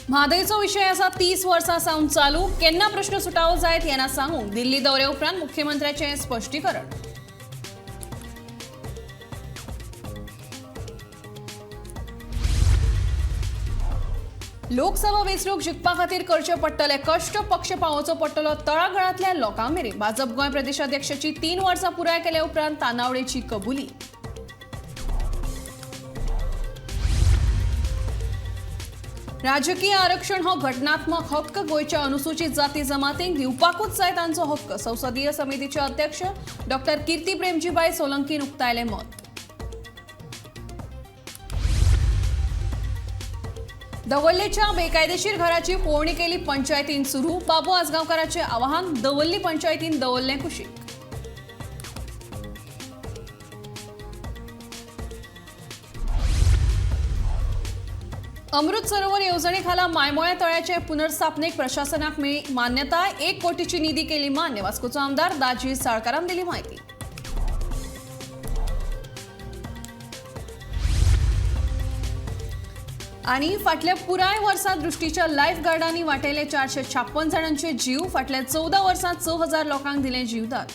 म्हादयचो विषय असा 30 वर्सां सावन चालू केन्ना प्रश्न सुटावो जायत यांना सांगूंक दिल्ली दौऱ्या उपरांत मुख्यमंत्र्याचे स्पश्टीकरण. लोकसभा वेंचणूक जिखपा खातीर करचे पडटले कश्ट पक्ष पावोवचो पडटलो तळागळांतल्या लोकां मेरेन. भाजप गोंय प्रदेशाध्यक्षाची 3 वर्सां पुराय केल्या उपरांत तानावडेची कबुली. राजकीय आरक्षण हो घटनात्मक हक्क गोयच्या अनुसूचित जाती जमातींक दिवपाकूच जाय तांचो हक्क. संसदीय समितीचे अध्यक्ष डॉक्टर कीर्ती प्रेमजीबाई सोलंकीन उक्तायलें मत. दवल्लेच्या बेकायदेशीर घराची पळोवणी केली पंचायतीन सुरू. बाबू आसगांवकाराचे आवाहन, दवल्ली पंचायतीन दवरलें कुशीक. अमृत सरोवर येवजणे खाला मायमोळ्या तळ्याचे पुनर्स्थापनेक प्रशासनाक मेळ्ळी मान्यताय. 1 कोटीची निधी केली मान्य. वास्कोचो आमदार दाजी साळकारान दिली माहिती. आणि फाटल्या पुराय वर्सात दृष्टीच्या लायफ गार्डांनी वाटयले 456 जाणांचे जीव. फाटल्या 14 वर्सात 6000 लोकांक दिले जीवदान.